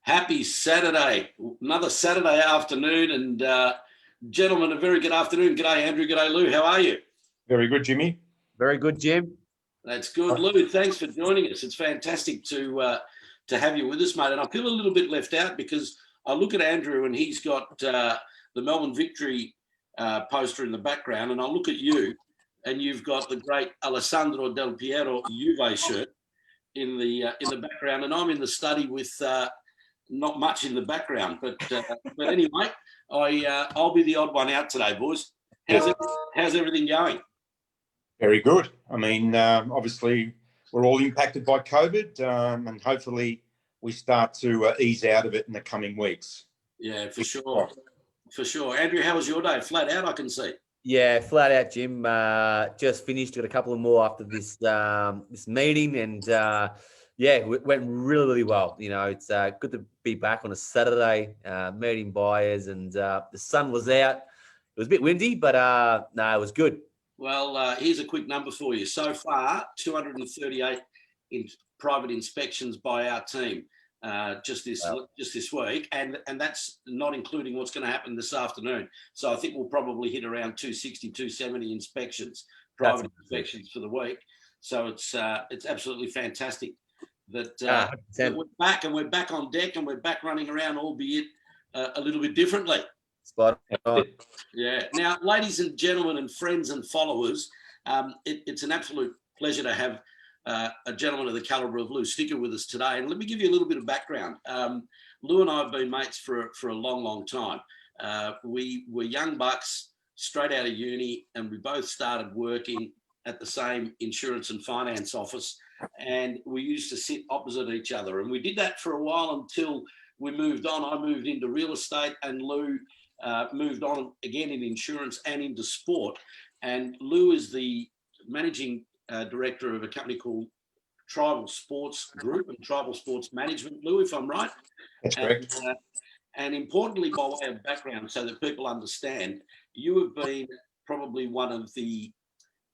Happy Saturday. Another Saturday afternoon. And gentlemen, a very good afternoon. G'day, Andrew. G'day, Lou. How are you? Very good, Jimmy. Very good, Jim. That's good. Lou, thanks for joining us. It's fantastic to have you with us, mate. And I feel a little bit left out because I look at Andrew and he's got the Melbourne Victory poster in the background, and I look at you and you've got the great Alessandro Del Piero Juve shirt in the background, and I'm in the study with not much in the background, but anyway, I'll be the odd one out today, boys. How's everything going? Very good. I mean, obviously, we're all impacted by COVID, and hopefully we start to ease out of it in the coming weeks. Yeah, for sure. For sure. Andrew, how was your day? Flat out, I can see. Yeah, flat out, Jim. Just finished. Got a couple of more after this meeting, and yeah, it went really, really well. You know, it's good to be back on a Saturday, meeting buyers, and the sun was out. It was a bit windy, but no, it was good. Well, here's a quick number for you. So far, 238 private inspections by our team just this week, and that's not including what's going to happen this afternoon. So I think we'll probably hit around 260, 270 inspections, private inspections for the week. So it's absolutely fantastic that we're back, and we're back on deck, and we're back running around, albeit a little bit differently. Spot on. Yeah. Now, ladies and gentlemen and friends and followers, it's an absolute pleasure to have a gentleman of the calibre of Lou Sticca with us today. And let me give you a little bit of background. Lou and I have been mates for a long, long time. We were young bucks straight out of uni, and we both started working at the same insurance and finance office, and we used to sit opposite each other. And we did that for a while until we moved on. I moved into real estate, and Lou moved on again in insurance and into sport. And Lou is the managing director of a company called Tribal Sports Group and Tribal Sports Management, Lou, if I'm right. That's correct. And importantly, by way of background, so that people understand, you have been probably one of the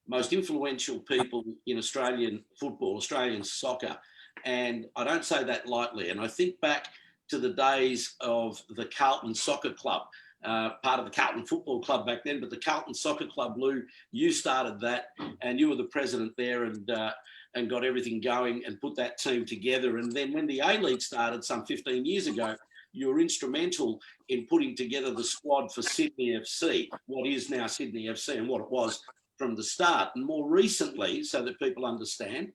most influential people in Australian football, Australian soccer. And I don't say that lightly. And I think back to the days of the Carlton Soccer Club, part of the Carlton Football Club back then, but the Carlton Soccer Club, Lou, you started that, and you were the president there, and got everything going and put that team together. And then when the ALeague started some 15 years ago, you were instrumental in putting together the squad for Sydney FC, what is now Sydney FC and what it was from the start. And more recently, so that people understand,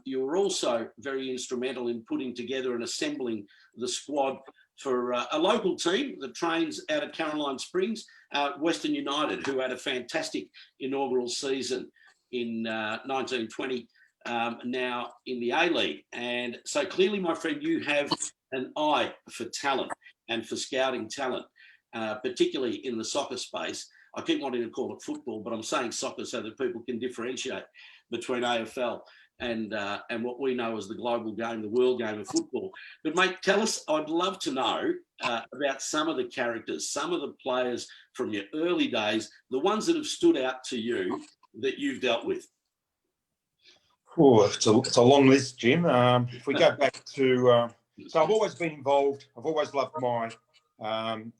you were also very instrumental in putting together and assembling the squad for a local team that trains out of Caroline Springs, Western United, who had a fantastic inaugural season in 1920, now in the A-League. And so clearly, my friend, you have an eye for talent and for scouting talent, particularly in the soccer space. I keep wanting to call it football, but I'm saying soccer so that people can differentiate between AFL and what we know as the global game, the world game of football. But mate, tell us, I'd love to know about some of the characters, some of the players from your early days, the ones that have stood out to you that you've dealt with. Oh, it's a long list, Jim. If we go back to, so I've always been involved. I've always loved my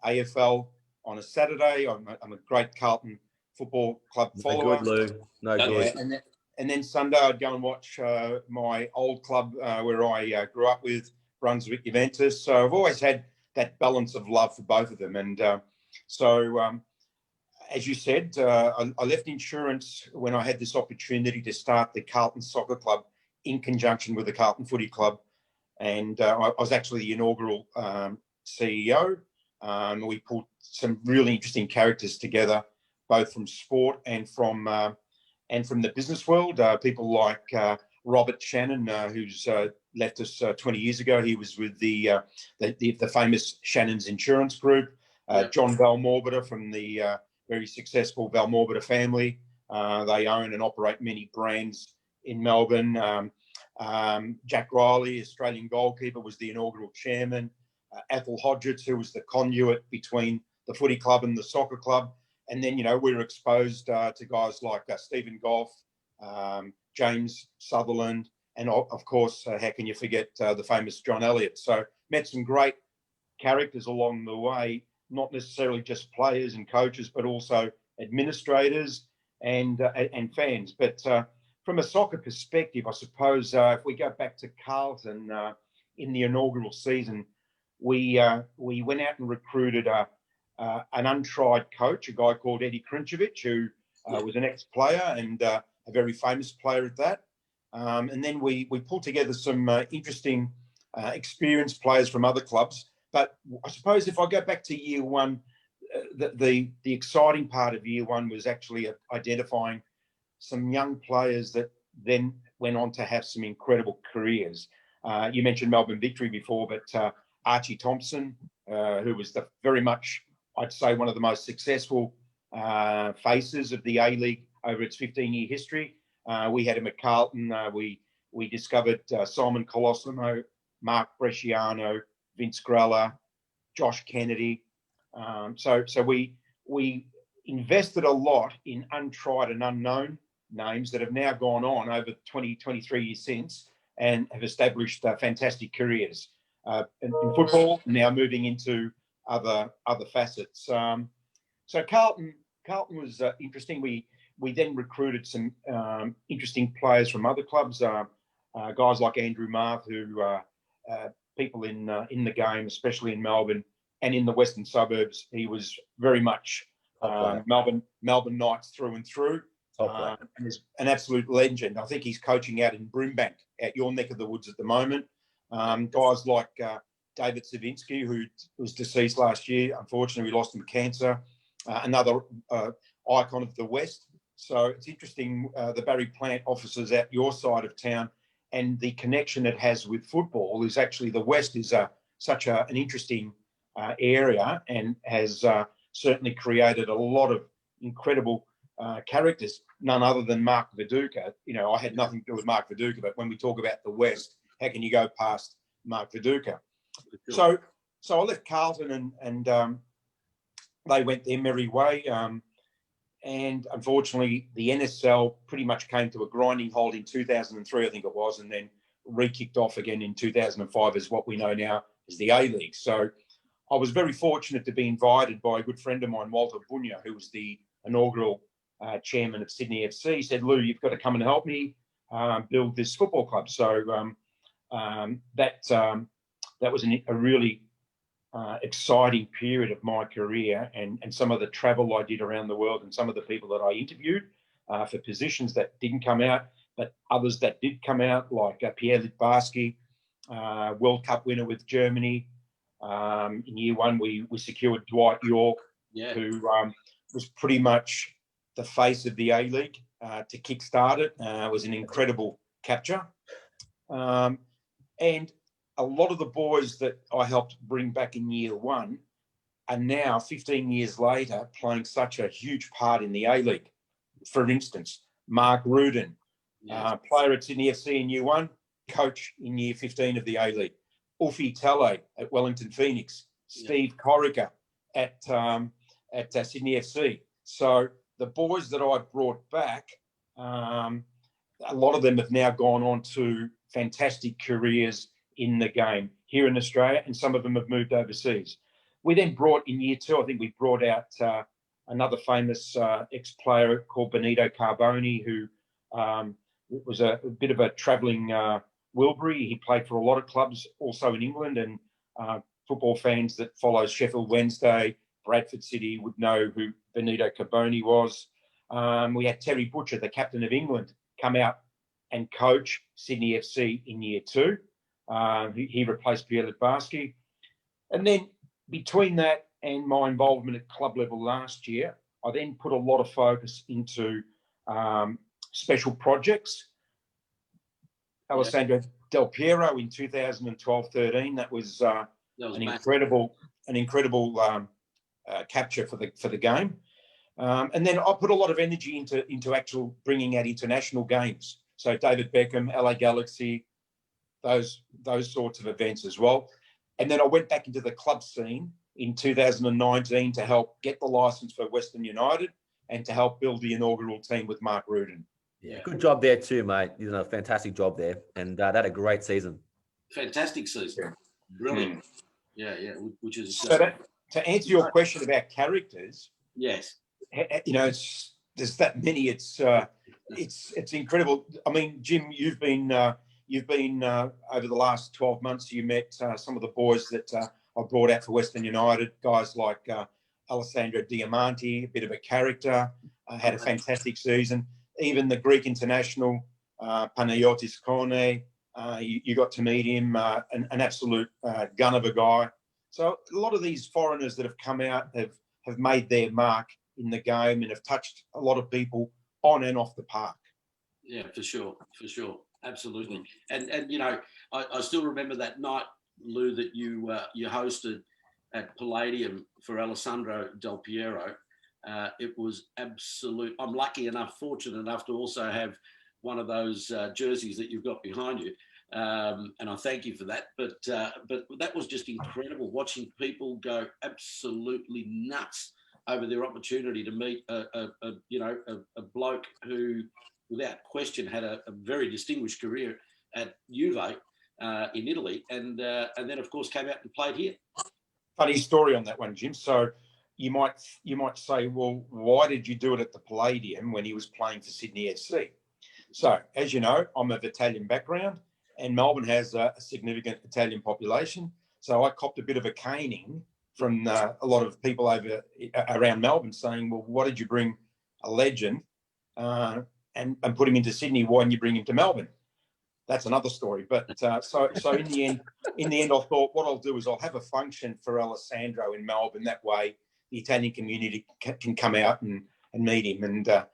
AFL on a Saturday. I'm a great Carlton Football Club follower. Good, Lou. No good. And then Sunday, I'd go and watch my old club where I grew up with, Brunswick Juventus. So I've always had that balance of love for both of them. And so, as you said, I left insurance when I had this opportunity to start the Carlton Soccer Club in conjunction with the Carlton Footy Club. And I was actually the inaugural CEO. We put some really interesting characters together, both from sport and from the business world. People like Robert Shannon, who's left us 20 years ago. He was with the famous Shannon's Insurance Group. John Valmorbida from the very successful Valmorbida family. They own and operate many brands in Melbourne. Jack Riley, Australian goalkeeper, was the inaugural chairman. Athol Hodgetts, who was the conduit between the footy club and the soccer club. And then, we were exposed to guys like Stephen Goff, James Sutherland, and of course, how can you forget the famous John Elliott? So met some great characters along the way, not necessarily just players and coaches, but also administrators and fans. But from a soccer perspective, I suppose if we go back to Carlton in the inaugural season, we went out and recruited an untried coach, a guy called Eddie Krinčević, who was an ex-player and a very famous player at that. And then we pulled together some interesting experienced players from other clubs. But I suppose if I go back to year one, the exciting part of year one was actually identifying some young players that then went on to have some incredible careers. You mentioned Melbourne Victory before, but Archie Thompson, who was very much, I'd say, one of the most successful faces of the A-League over its 15-year history. We had him at Carlton. We discovered Simon Colosimo, Mark Bresciano, Vince Grella, Josh Kennedy. So we invested a lot in untried and unknown names that have now gone on over 23 years since and have established fantastic careers in football, now moving into other facets. So Carlton was interesting. We then recruited some interesting players from other clubs, guys like Andrew Marth, who people in the game, especially in Melbourne and in the western suburbs, he was very much Melbourne Knights through and through. And is an absolute legend. I think he's coaching out in Brimbank, at your neck of the woods at the moment. Guys like David Savinsky, who was deceased last year. Unfortunately, we lost him to cancer. Another icon of the West. So it's interesting, the Barry Plant offices at your side of town, and the connection it has with football is actually the West is such an interesting area and has certainly created a lot of incredible characters, none other than Mark Viduka. You know, I had nothing to do with Mark Viduka, but when we talk about the West, how can you go past Mark Viduka? So I left Carlton and they went their merry way. And unfortunately, the NSL pretty much came to a grinding halt in 2003, I think it was, and then re-kicked off again in 2005 as what we know now as the A-League. So I was very fortunate to be invited by a good friend of mine, Walter Bunya, who was the inaugural chairman of Sydney FC. He said, Lou, you've got to come and help me build this football club. So that was a really exciting period of my career, and some of the travel I did around the world and some of the people that I interviewed for positions that didn't come out, but others that did come out, like Pierre Littbarski, World Cup winner with Germany. In year one, we secured Dwight York, who was pretty much the face of the A-League to kickstart it. It was an incredible capture. And a lot of the boys that I helped bring back in year one are now, 15 years later, playing such a huge part in the A-League. For instance, Mark Rudin, player at Sydney FC in year one, coach in year 15 of the A-League. Ufi Tale at Wellington Phoenix. Steve Corica at Sydney FC. So the boys that I brought back, a lot of them have now gone on to fantastic careers in the game here in Australia, and some of them have moved overseas. We then brought in year two, I think we brought out another famous ex-player called Benito Carboni, who was a bit of a travelling Wilbury. He played for a lot of clubs also in England, and football fans that follow Sheffield Wednesday, Bradford City would know who Benito Carboni was. We had Terry Butcher, the captain of England, come out and coach Sydney FC in year two. He replaced Pierre Littbarski. And then between that and my involvement at club level last year, I then put a lot of focus into special projects. Alessandro Del Piero in 2012-13. That was an incredible capture for the game. And then I put a lot of energy into actual bringing out international games. So David Beckham, LA Galaxy, those sorts of events as well. And then I went back into the club scene in 2019 to help get the license for Western United and to help build the inaugural team with Mark Rudin. Yeah, good job there too, mate. You know, fantastic job there, and that had a great season. Fantastic season. Brilliant. Yeah, which is... So to answer your question about characters, yes, you know, there's that many. It's incredible. I mean, Jim, you've been over the last 12 months. You met some of the boys that I brought out for Western United, guys like Alessandro Diamanti, a bit of a character, had a fantastic season. Even the Greek international, Panayotis Kone, you got to meet him, an absolute gun of a guy. So a lot of these foreigners that have come out have made their mark in the game and have touched a lot of people on and off the park. Yeah, for sure, absolutely. And you know, I still remember that night, Lou, that you hosted at Palladium for Alessandro Del Piero. It was absolute. I'm lucky enough, fortunate enough to also have one of those jerseys that you've got behind you. And I thank you for that. But that was just incredible, watching people go absolutely nuts over their opportunity to meet a bloke who, without question, had a very distinguished career at Juve in Italy, and then of course came out and played here. Funny story on that one, Jim. So you might say, well, why did you do it at the Palladium when he was playing for Sydney FC? So, as you know, I'm of Italian background, and Melbourne has a significant Italian population. So I copped a bit of a caning from a lot of people around Melbourne saying, well, why did you bring a legend and put him into Sydney? Why didn't you bring him to Melbourne? That's another story. But so in the end, I thought what I'll do is I'll have a function for Alessandro in Melbourne. That way the Italian community can come out and meet him. And it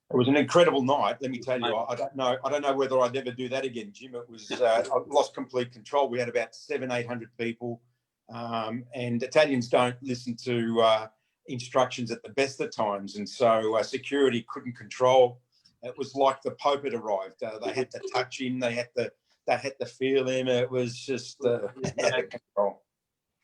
was an incredible night. Let me tell you, I don't know whether I'd ever do that again, Jim. It was, I lost complete control. We had about 700-800 people. And Italians don't listen to instructions at the best of times. And so security couldn't control. It was like the Pope had arrived. They had to touch him. They had to feel him. It was just control.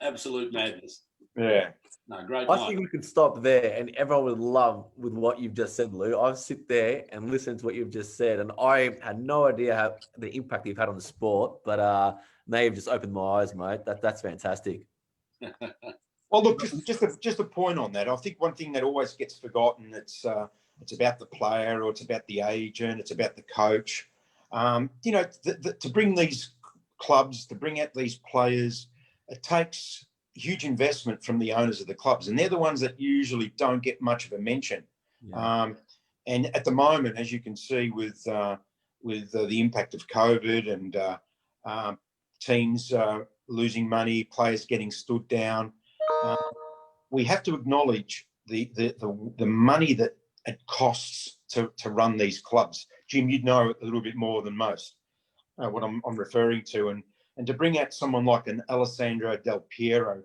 Absolute madness. Yeah. No, great. I think we could stop there, and everyone would love with what you've just said, Lou. I've sit there and listened to what you've just said, and I had no idea how the impact you've had on the sport. But now you've just opened my eyes, mate. That's fantastic. Well, look, just a point on that. I think one thing that always gets forgotten, it's about the player, or it's about the agent, it's about the coach. You know, to bring these clubs, to bring out these players, it takes huge investment from the owners of the clubs, and they're the ones that usually don't get much of a mention. Yeah. And at the moment, as you can see, with the impact of COVID and teams losing money, players getting stood down, we have to acknowledge the money that it costs to run these clubs. Jim, you'd know a little bit more than most what I'm referring to, and to bring out someone like an Alessandro Del Piero,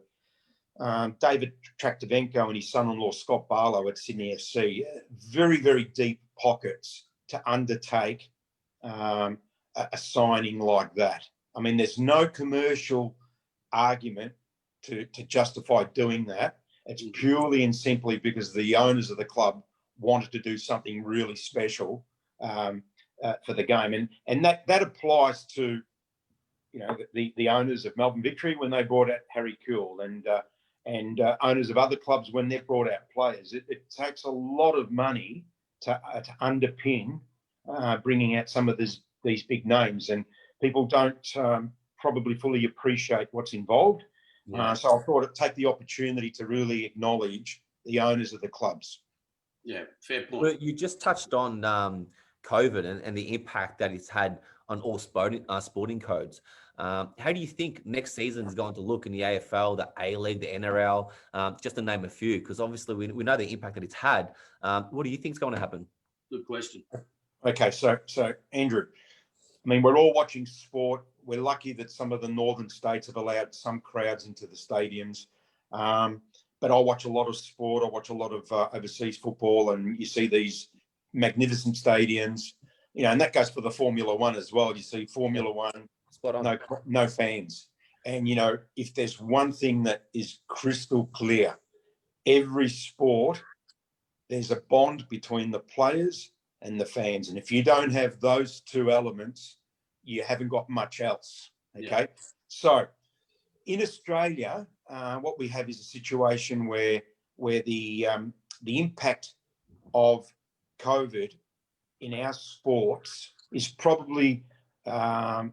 David Traktovenko and his son-in-law Scott Barlow at Sydney FC, very, very deep pockets to undertake a signing like that. I mean, there's no commercial argument to justify doing that. It's purely and simply because the owners of the club wanted to do something really special for the game, and that applies to, you know, the owners of Melbourne Victory when they brought out Harry Kuehl, and owners of other clubs when they've brought out players. It takes a lot of money to underpin bringing out some of these big names, and people don't probably fully appreciate what's involved. Yeah. So I thought I'd take the opportunity to really acknowledge the owners of the clubs. Yeah, fair point. Well, you just touched on COVID and the impact that it's had on all sporting codes. How do you think next season is going to look in the AFL, the ALeague, the NRL, just to name a few? Because obviously we know the impact that it's had. What do you think is going to happen? Good question. Okay, so Andrew, I mean, we're all watching sport. We're lucky that some of the northern states have allowed some crowds into the stadiums. But I watch a lot of sport. I watch a lot of overseas football, and you see these magnificent stadiums, you know, and that goes for the Formula One as well. You see Formula One, no fans. And, you know, if there's one thing that is crystal clear, every sport, there's a bond between the players and the fans. And if you don't have those two elements, you haven't got much else. Okay. Yeah. So in Australia, what we have is a situation where the impact of COVID in our sports is probably very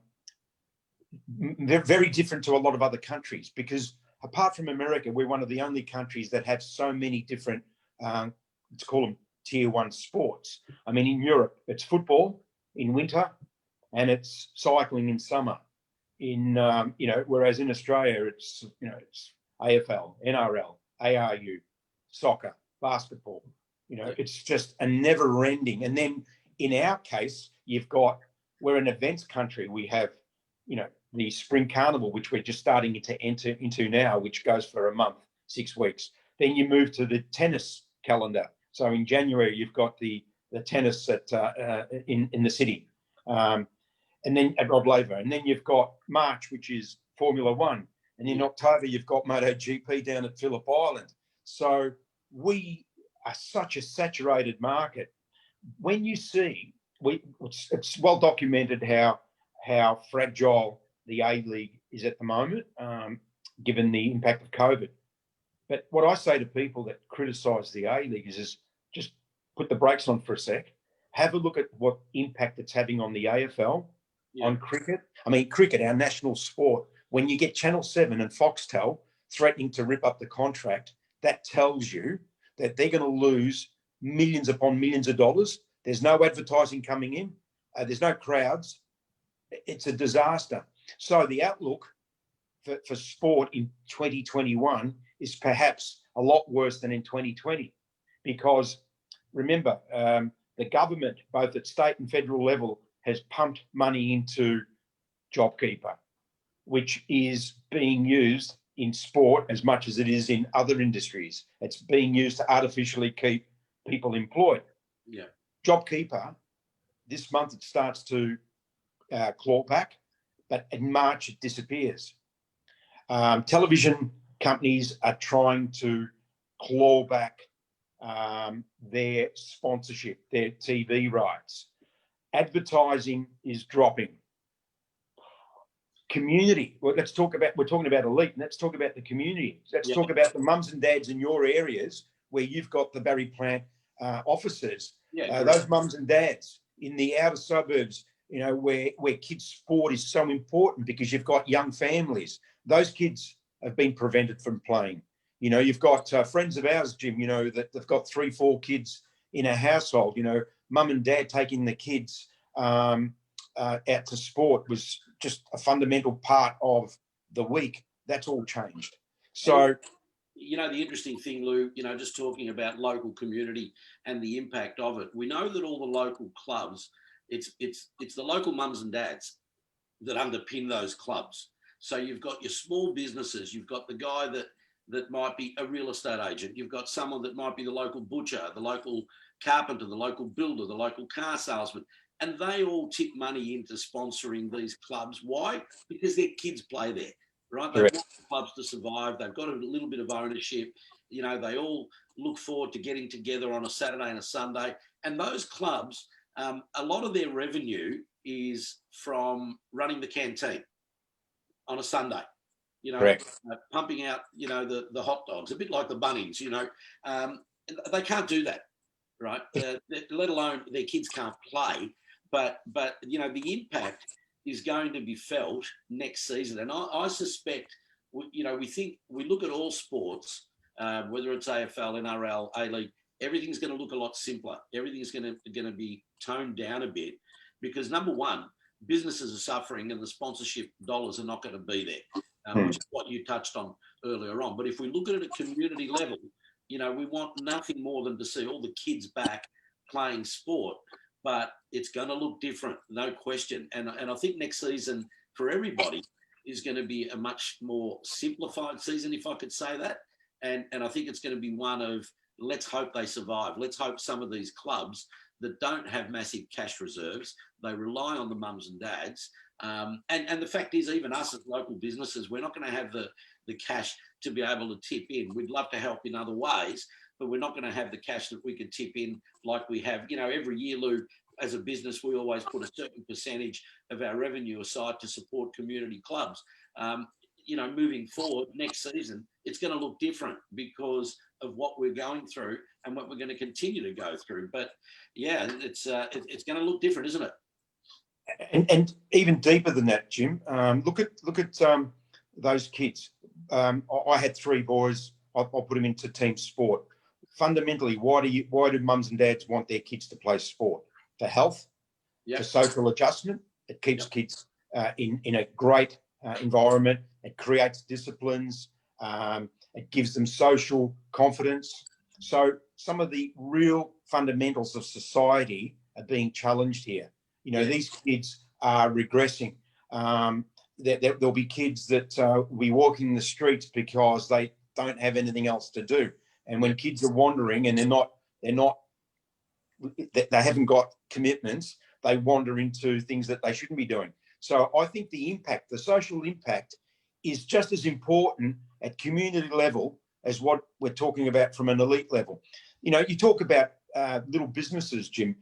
different to a lot of other countries, because apart from America, we're one of the only countries that have so many different, let's call them tier one sports. I mean, in Europe, it's football in winter and it's cycling in summer. Whereas in Australia, it's AFL, NRL, ARU, soccer, basketball. It's just a never ending. And then in our case, we're an events country. We have, the Spring Carnival, which we're just starting to enter into now, which goes for a month, 6 weeks. Then you move to the tennis calendar. So in January, you've got the tennis in the city, and then at Rod Laver. And then you've got March, which is Formula One. And in October, you've got MotoGP down at Phillip Island. So we are such a saturated market. When you see, it's well documented how fragile the ALeague is at the moment, given the impact of COVID. But what I say to people that criticise the ALeague is just put the brakes on for a sec. Have a look at what impact it's having on the AFL, on cricket. I mean, cricket, our national sport, when you get Channel 7 and Foxtel threatening to rip up the contract, that tells you that they're going to lose millions upon millions of dollars. There's no advertising coming in. There's no crowds. It's a disaster. So the outlook for sport in 2021 is perhaps a lot worse than in 2020, because remember, the government, both at state and federal level, has pumped money into JobKeeper, which is being used in sport as much as it is in other industries. It's being used to artificially keep people employed. Yeah. JobKeeper, this month it starts to claw back, but in March it disappears. Television companies are trying to claw back their sponsorship, their TV rights. Advertising is dropping. Community. Well, we're talking about elite. Let's talk about the community. Let's talk about the mums and dads in your areas where you've got the Barry Plant offices. Those mums and dads in the outer suburbs, where kids' sport is so important because you've got young families. Those kids have been prevented from playing. You've got friends of ours, Jim, that they've got 3-4 kids in a household. Mum and dad taking the kids out to sport was just a fundamental part of the week. That's all changed. So, the interesting thing, Lou, just talking about local community and the impact of it. We know that all the local clubs, it's the local mums and dads that underpin those clubs. So you've got your small businesses, you've got the guy that might be a real estate agent, you've got someone that might be the local butcher, the local carpenter, the local builder, the local car salesman, and they all tip money into sponsoring these clubs. Why? Because their kids play there, right? They want the clubs to survive. They've got a little bit of ownership. They all look forward to getting together on a Saturday and a Sunday. And those clubs, a lot of their revenue is from running the canteen on a Sunday, pumping out, the hot dogs, a bit like the Bunnings, they can't do that, right? Let alone their kids can't play. But the impact is going to be felt next season. And I suspect, we look at all sports, whether it's AFL, NRL, A-League, everything's going to look a lot simpler. Everything's going to be toned down a bit because, number one, businesses are suffering and the sponsorship dollars are not going to be there, which is what you touched on earlier on. But if we look at it at a community level, we want nothing more than to see all the kids back playing sport. But it's going to look different, no question. And I think next season for everybody is going to be a much more simplified season, if I could say that. And I think it's going to be one of, let's hope they survive. Let's hope some of these clubs that don't have massive cash reserves, they rely on the mums and dads. And the fact is, even us as local businesses, we're not going to have the cash to be able to tip in. We'd love to help in other ways. but we're not going to have the cash that we can tip in like we have. You know, every year, Lou, as a business, we always put a certain percentage of our revenue aside to support community clubs. You know, moving forward next season, it's going to look different because of what we're going through and what we're going to continue to go through. But yeah, it's going to look different, isn't it? And even deeper than that, Jim. Look at those kids. I had 3 boys. I'll put them into team sport. Fundamentally, why do mums and dads want their kids to play sport? For health, for social adjustment. It keeps kids in a great environment. It creates disciplines. It gives them social confidence. So some of the real fundamentals of society are being challenged here. You know, these kids are regressing. There'll be kids that will be walking the streets because they don't have anything else to do. And when kids are wandering and they haven't got commitments, they wander into things that they shouldn't be doing. So I think the social impact is just as important at community level as what we're talking about from an elite level. You know, you talk about little businesses, Jim.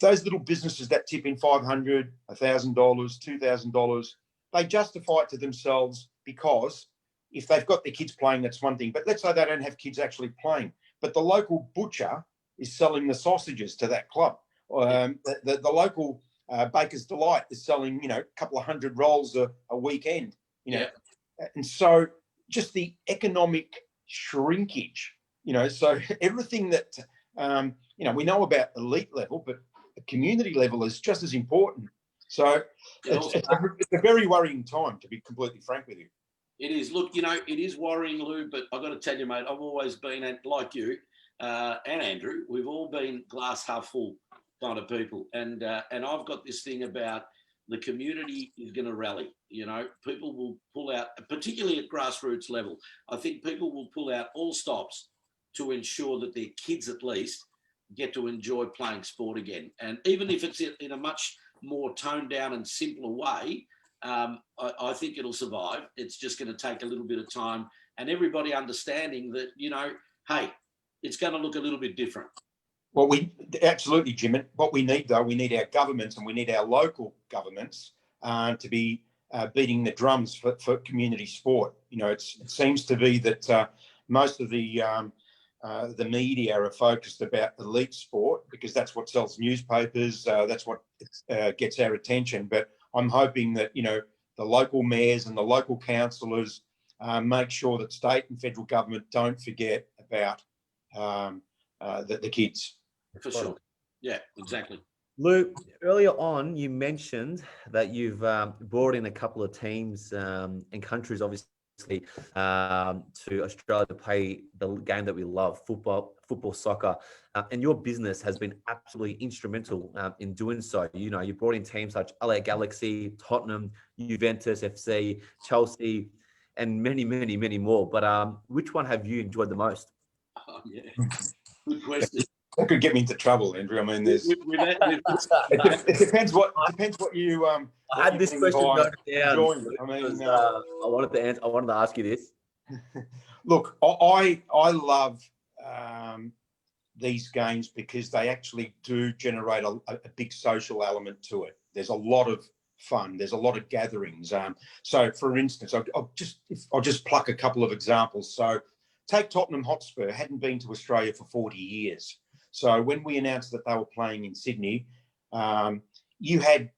Those little businesses that tip in $500, $1,000, $2,000, they justify it to themselves because if they've got their kids playing, that's one thing. But let's say they don't have kids actually playing, but the local butcher is selling the sausages to that club. The local Baker's Delight is selling, you know, a couple of hundred rolls a weekend, you know. And so just the economic shrinkage, you know, so everything that, you know, we know about elite level, but the community level is just as important. So it's a very worrying time, to be completely frank with you. It is. Look, you know, it is worrying, Lou, but I've got to tell you, mate, I've always been, like you and Andrew, we've all been glass half full kind of people. And I've got this thing about the community is going to rally. You know, people will pull out, particularly at grassroots level. I think people will pull out all stops to ensure that their kids at least get to enjoy playing sport again. And even if it's in a much more toned down and simpler way, I think it'll survive. It's just going to take a little bit of time and everybody understanding that, you know, hey, it's going to look a little bit different. Well, we absolutely, Jim. What we need, though, we need our governments and we need our local governments to be beating the drums for community sport. You know, it seems to be that most of the media are focused about elite sport because that's what sells newspapers. That's what gets our attention. But I'm hoping that, you know, the local mayors and the local councillors make sure that state and federal government don't forget about the kids. For sure. Yeah, exactly. Lou, earlier on, you mentioned that you've brought in a couple of teams and countries, obviously, to Australia to play the game that we love, football, soccer. And your business has been absolutely instrumental in doing so. You know, you brought in teams such LA Galaxy, Tottenham, Juventus FC, Chelsea, and many, many, many more. But which one have you enjoyed the most? Oh, yeah. Good question. That could get me into trouble, Andrew. I mean, there's it depends what you I had this question noted down. I mean, I wanted to answer. I wanted to ask you this. Look, I love these games because they actually do generate a big social element to it. There's a lot of fun. There's a lot of gatherings. So, for instance, I'll just pluck a couple of examples. So, take Tottenham Hotspur. Hadn't been to Australia for 40 years. So when we announced that they were playing in Sydney, you had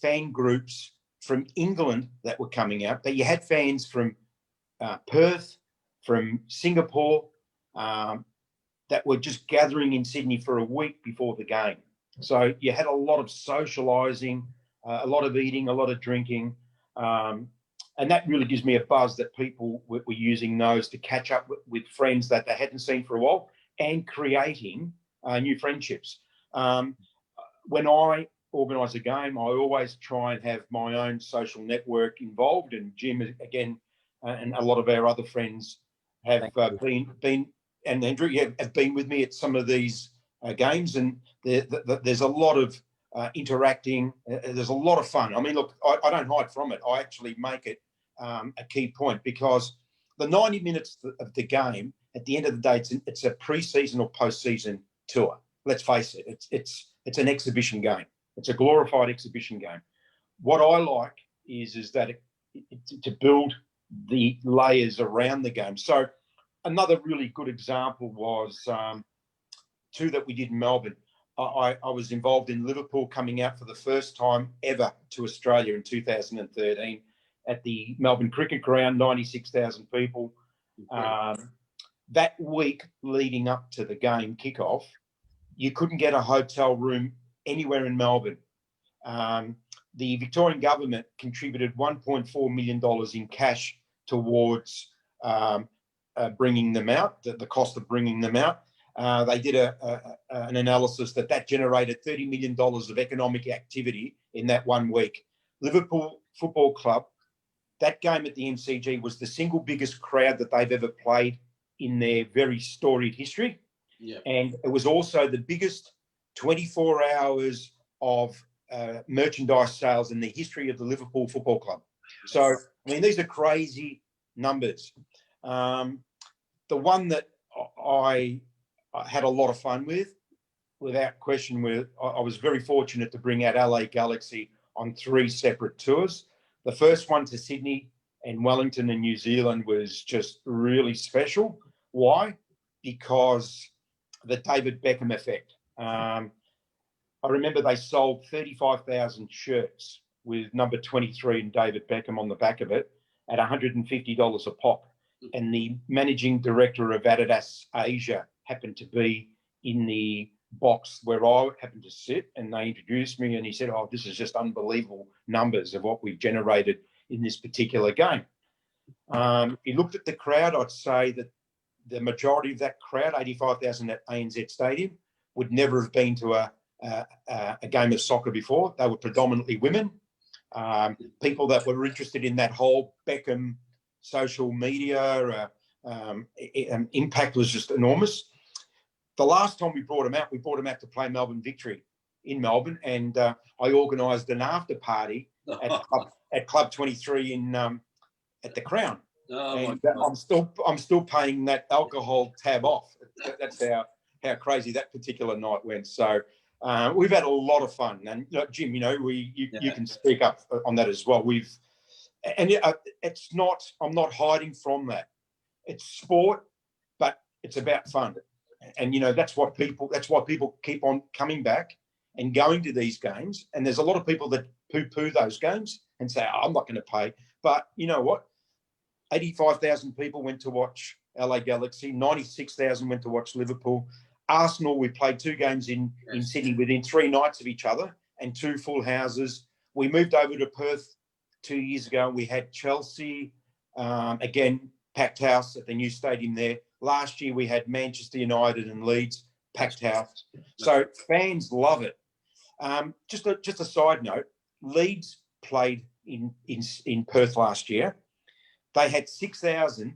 fan groups from England that were coming out, but you had fans from Perth, from Singapore, that were just gathering in Sydney for a week before the game. So you had a lot of socialising, a lot of eating, a lot of drinking, and that really gives me a buzz that people were using those to catch up with friends that they hadn't seen for a while and creating new friendships. When I organise a game, I always try and have my own social network involved. And Jim, again, and a lot of our other friends have been, and Andrew, have been with me at some of these games. And there's a lot of interacting. There's a lot of fun. I mean, look, I don't hide from it. I actually make it a key point because the 90 minutes of the game at the end of the day, it's a pre-season or post-season tour. Let's face it, it's an exhibition game. It's a glorified exhibition game. What I like is that to build the layers around the game. So another really good example was two that we did in Melbourne. I was involved in Liverpool coming out for the first time ever to Australia in 2013 at the Melbourne Cricket Ground, 96,000 people. That week leading up to the game kickoff, you couldn't get a hotel room anywhere in Melbourne. The Victorian government contributed $1.4 million in cash towards bringing them out, the cost of bringing them out. They did an analysis that generated $30 million of economic activity in that 1 week. Liverpool Football Club, that game at the MCG was the single biggest crowd that they've ever played in their very storied history. Yeah. And it was also the biggest 24 hours of merchandise sales in the history of the Liverpool Football Club. So, I mean, these are crazy numbers. The one that I had a lot of fun with, without question, I was very fortunate to bring out LA Galaxy on 3 separate tours. The first one to Sydney and Wellington in New Zealand was just really special. Why? Because the David Beckham effect. I remember they sold 35,000 shirts with number 23 and David Beckham on the back of it at $150 a pop. And the managing director of Adidas Asia happened to be in the box where I happened to sit, and they introduced me, and he said, "Oh, this is just unbelievable numbers of what we've generated in this particular game." He looked at the crowd. I'd say that the majority of that crowd, 85,000 at ANZ Stadium, would never have been to a game of soccer before. They were predominantly women, people that were interested in that whole Beckham social media. Impact was just enormous. The last time we brought him out to play Melbourne Victory in Melbourne, and I organised an after party at Club 23 at the Crown. And I'm still paying that alcohol tab off. That's how crazy that particular night went. So we've had a lot of fun. And Jim, you can speak up on that as well. It's not. I'm not hiding from that. It's sport, but it's about fun. And that's why people keep on coming back and going to these games. And there's a lot of people that poo-poo those games and say, "Oh, I'm not going to pay." But you know what? 85,000 people went to watch LA Galaxy. 96,000 went to watch Liverpool. Arsenal, we played 2 games in Sydney within 3 nights of each other and 2 full houses. We moved over to Perth 2 years ago. We had Chelsea, again, packed house at the new stadium there. Last year, we had Manchester United and Leeds, packed house. So fans love it. Just a side note, Leeds played in Perth last year. They had 6,000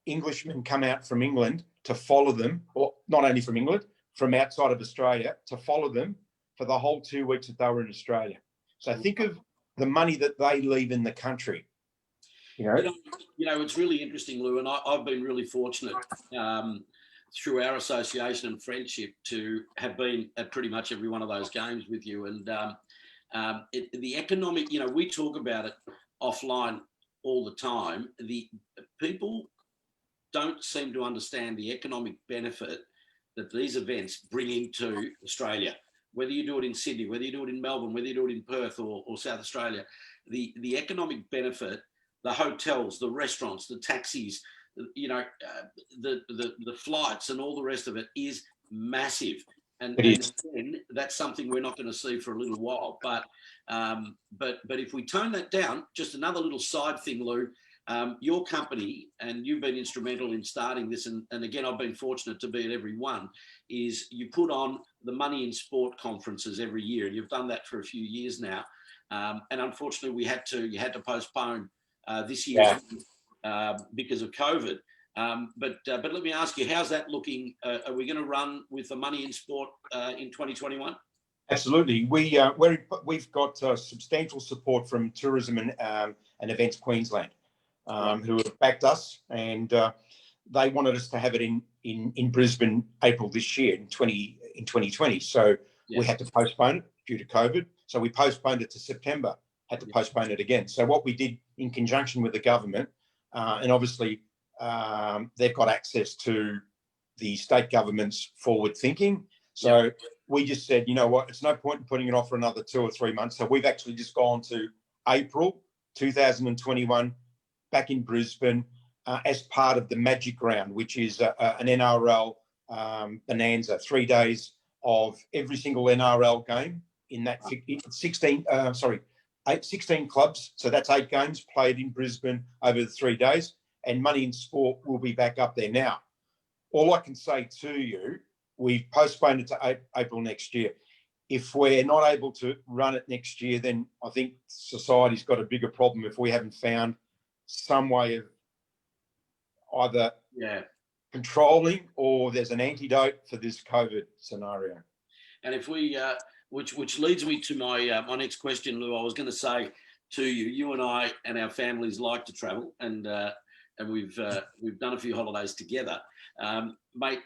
Englishmen come out from England to follow them, or not only from England, from outside of Australia, to follow them for the whole 2 weeks that they were in Australia. So think of the money that they leave in the country. It's really interesting, Lou, and I've been really fortunate through our association and friendship to have been at pretty much every one of those games with you. And the economic, we talk about it offline all the time. The people don't seem to understand the economic benefit that these events bring into Australia. Whether you do it in Sydney, whether you do it in Melbourne, whether you do it in Perth or South Australia, the economic benefit, the hotels, the restaurants, the taxis, the flights and all the rest of it is massive. And again, that's something we're not going to see for a little while. But if we tone that down, just another little side thing, Lou, your company, and you've been instrumental in starting this, and again, I've been fortunate to be at every one, is you put on the Money in Sport conferences every year, and you've done that for a few years now. And unfortunately, you had to postpone this year because of COVID. But let me ask you, how's that looking? Are we going to run with the Money in Sport in 2021? Absolutely. We've got substantial support from Tourism and Events Queensland, who have backed us. And they wanted us to have it in Brisbane April this year in 2020. So we had to postpone it due to COVID. So we postponed it to September, had to postpone it again. So what we did in conjunction with the government, and obviously they've got access to the state government's forward thinking. So we just said, you know what, it's no point in putting it off for another 2 or 3 months. So we've actually just gone to April 2021 back in Brisbane as part of the Magic Round, which is an NRL bonanza, 3 days of every single NRL game in that 16 clubs. So that's 8 games played in Brisbane over the 3 days, and Money in Sport will be back up there. Now, all I can say to you, we've postponed it to April next year. If we're not able to run it next year, then I think society's got a bigger problem if we haven't found some way of either controlling or there's an antidote for this COVID scenario. And if we, which leads me to my my next question, Lou. I was going to say to you, you and I and our families like to travel, and we've done a few holidays together, mate.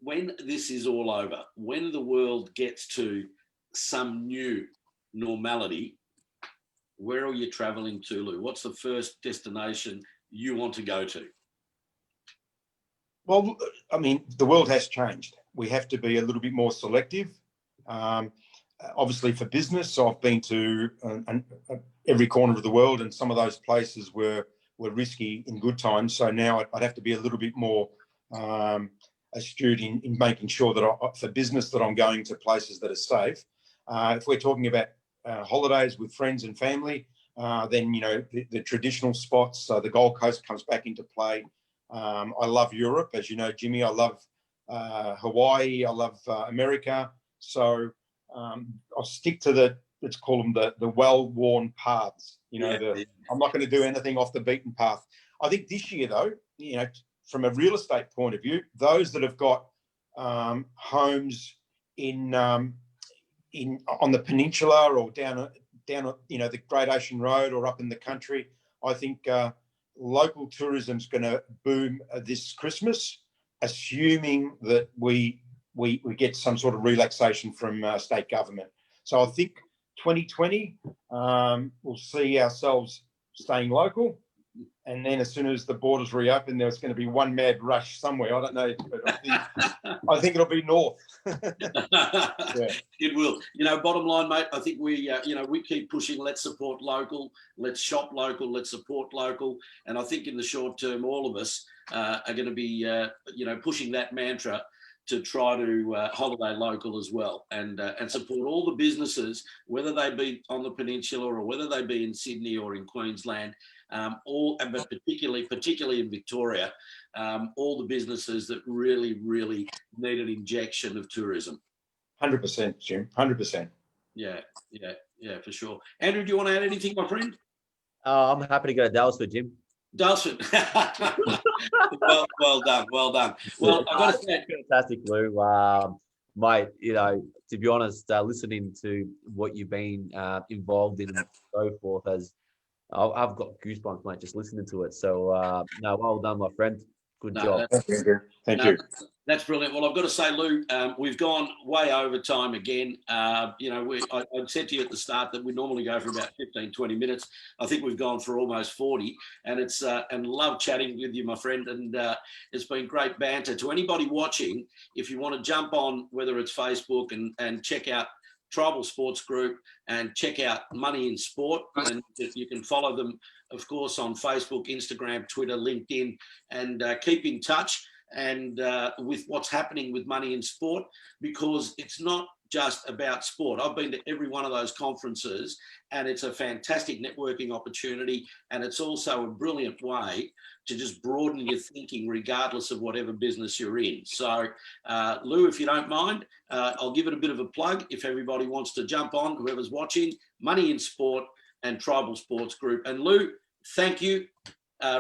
When this is all over, when the world gets to some new normality, where are you traveling to, Lou? What's the first destination you want to go to? Well, I mean, the world has changed. We have to be a little bit more selective. Obviously, for business, I've been to every corner of the world, and some of those places were risky in good times. So now I'd have to be a little bit more astute in making sure that for business that I'm going to places that are safe. If we're talking about holidays with friends and family, then, you know, the traditional spots, the Gold Coast comes back into play. I love Europe, as you know, Jimmy. I love Hawaii. I love America. So I'll stick to let's call them the well-worn paths. You know, I'm not going to do anything off the beaten path. I think this year, though, you know, from a real estate point of view, those that have got homes on the peninsula or down you know, the Great Ocean Road or up in the country, I think local tourism's going to boom this Christmas, assuming that we get some sort of relaxation from state government. So I think 2020 we'll see ourselves staying local. And then as soon as the borders reopen, there's going to be one mad rush somewhere. I don't know, but I think it'll be north. It will. You know, bottom line, mate, I think we keep pushing, let's support local, let's shop local, let's support local. And I think in the short term, all of us are going to be, pushing that mantra to try to holiday local as well, and support all the businesses, whether they be on the peninsula or whether they be in Sydney or in Queensland, but particularly in Victoria, all the businesses that really, really need an injection of tourism. 100%, Jim. 100%. Yeah, for sure. Andrew, do you want to add anything, my friend? I'm happy to go to Dallas with Jim. Dalsford. well done. Well, I've got to say, fantastic, Lou. Mate, you know, to be honest, listening to what you've been involved in and so forth, I've got goosebumps, mate, just listening to it. So, no, well done, my friend. Good job. Thank you. That's brilliant. Well, I've got to say, Lou, we've gone way over time again. I said to you at the start that we normally go for about 15, 20 minutes. I think we've gone for almost 40, and and love chatting with you, my friend. And it's been great banter. To anybody watching, if you want to jump on, whether it's Facebook and check out Tribal Sports Group and check out Money in Sport, and you can follow them, of course, on Facebook, Instagram, Twitter, LinkedIn, and keep in touch and with what's happening with Money in Sport, because it's not just about sport. I've been to every one of those conferences, and it's a fantastic networking opportunity, and it's also a brilliant way to just broaden your thinking regardless of whatever business you're in. So, Lou, if you don't mind, I'll give it a bit of a plug if everybody wants to jump on, whoever's watching, Money in Sport and Tribal Sports Group. And Lou, thank you.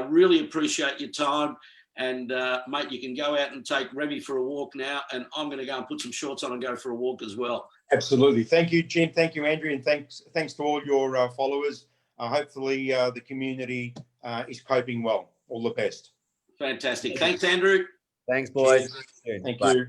Really appreciate your time. And, mate, you can go out and take Remy for a walk now, and I'm going to go and put some shorts on and go for a walk as well. Absolutely. Thank you, Jim. Thank you, Andrew. And thanks to all your followers. Hopefully the community is coping well. All the best. Fantastic. Thanks, Andrew. Thanks, boys. Thank Bye. you.